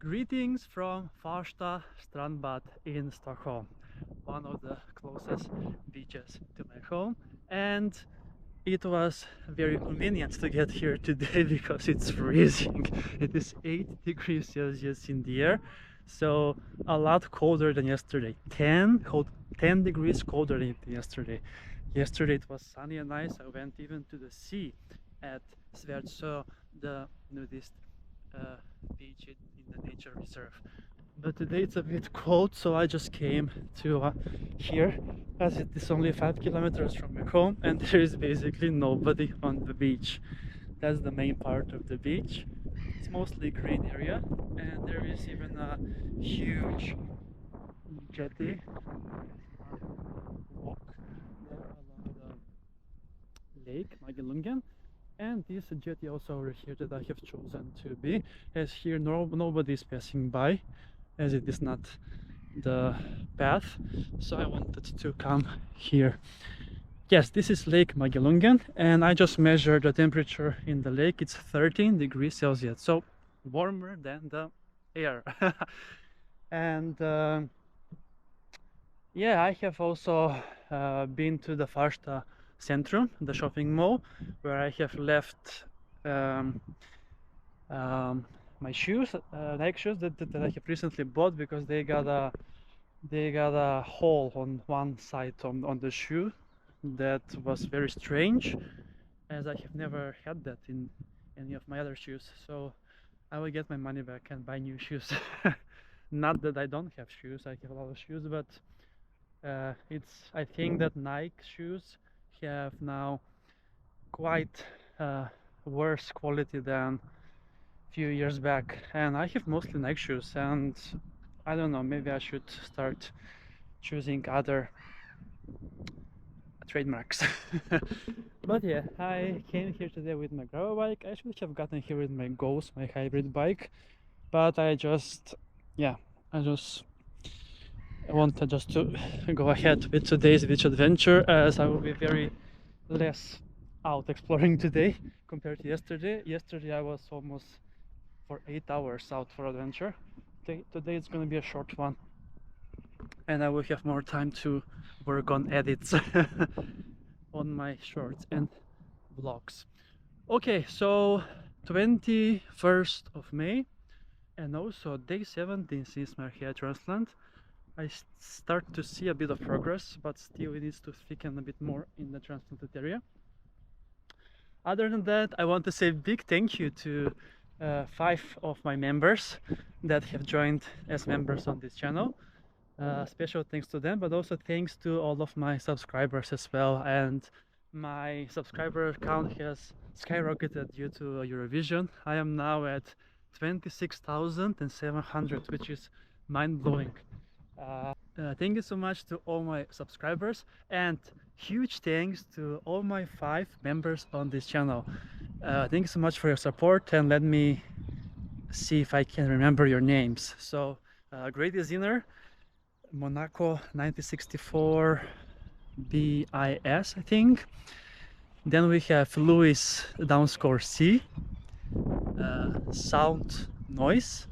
Greetings from Farsta, Strandbad in Stockholm, one of the closest beaches to my home, and it was very convenient to get here today because it's freezing. It is 8 degrees Celsius in the air, so a lot colder than yesterday. 10 degrees colder than yesterday. Yesterday it was sunny and nice. I went even to the sea at Depresso, the nudist beach in the nature reserve. But today it's a bit cold, so I just came to here, as it is only 5 kilometers from my home and there is basically nobody on the beach. That's the main part of the beach. It's mostly green area, and there is even a huge jetty walk there along the lake Magelungen. And this jetty also over here that I have chosen to be, as here nobody is passing by, as it is not the path, so I wanted to come here. Yes, this is Lake Magelungen, and I just measured the temperature in the lake. It's 13 degrees Celsius, so warmer than the air. And yeah, I have also been to the Farsta Centrum, the shopping mall, where I have left my shoes, Nike shoes that I have recently bought, because they got a hole on one side on the shoe that was very strange, as I have never had that in any of my other shoes. So I will get my money back and buy new shoes. Not that I don't have shoes, I have a lot of shoes, but I think that Nike shoes have now quite worse quality than few years back, and I have mostly Nike shoes, and I don't know, maybe I should start choosing other trademarks. But yeah, I came here today with my gravel bike. I should have gotten here with my Ghost, my hybrid bike, but I just wanted just to go ahead with today's beach adventure, as I will be very less out exploring today compared to yesterday. Yesterday I was almost for 8 hours out for adventure. Today it's going to be a short one, and I will have more time to work on edits on my shorts and vlogs. Okay, so 21st of May and also day 17 since my hair transplant. I start to see a bit of progress, but still it needs to thicken a bit more in the transplanted area. Other than that, I want to say a big thank you to 5 of my members that have joined as members on this channel. Special thanks to them, but also thanks to all of my subscribers as well. And my subscriber count has skyrocketed due to Eurovision. I am now at 26,700, which is mind-blowing. Thank you so much to all my subscribers, and huge thanks to all my 5 members on this channel. Thank you so much for your support, and let me see if I can remember your names. So Great Designer, Monaco 1964 BIS, I think. Then we have Louis Downscore C, Sound Noise,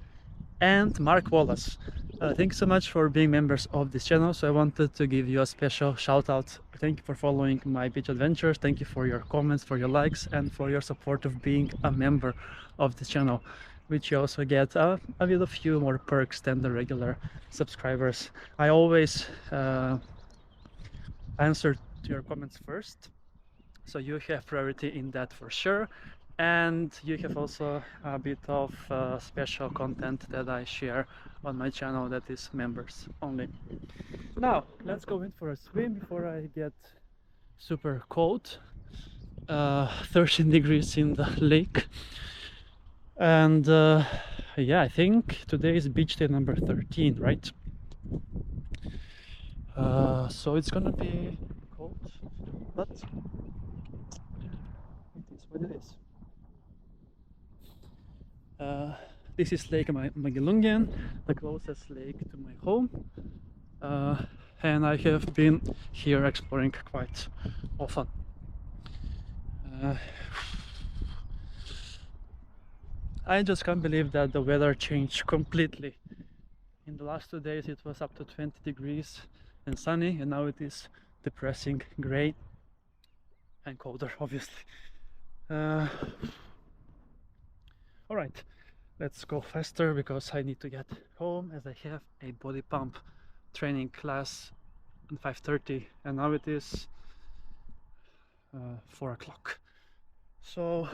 and Mark Wallace. Thank you so much for being members of this channel. So I wanted to give you a special shout out. Thank you for following my beach adventures. Thank you for your comments, for your likes, and for your support of being a member of this channel, which you also get a few more perks than the regular subscribers. I always answer to your comments first, so you have priority in that for sure. And you have also a bit of special content that I share on my channel that is members only. Now let's go in for a swim before I get super cold. 13 degrees in the lake, and yeah, I think today is beach day number 13, right? So it's gonna be cold, but it is what it is. This is Lake Magelungen, the closest lake to my home, and I have been here exploring quite often. I just can't believe that the weather changed completely. In the last 2 days it was up to 20 degrees and sunny, and now it is depressing, gray and colder, obviously. All right, let's go faster because I need to get home, as I have a body pump training class at 5:30, and now it is 4 o'clock. So,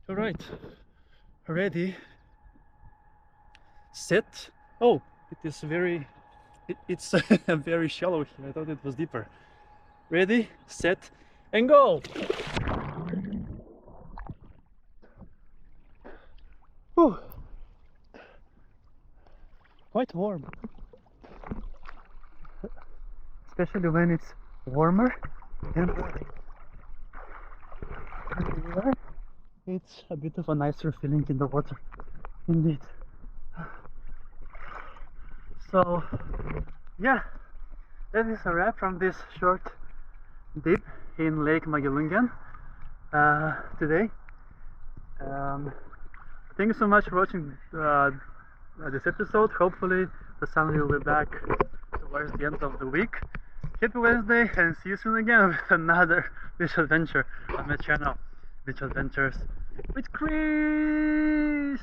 all right, ready, set. Oh, it is it's very shallow here. I thought it was deeper. Ready, set, and go. Whew. Quite warm, especially when it's warmer and it's a bit of a nicer feeling in the water, indeed. So yeah, that is a wrap from this short dip in Lake Magelungen today. Thank you so much for watching this episode. Hopefully the sun will be back towards the end of the week. Happy Wednesday, and see you soon again with another beach adventure on my channel, Beach Adventures with Chris.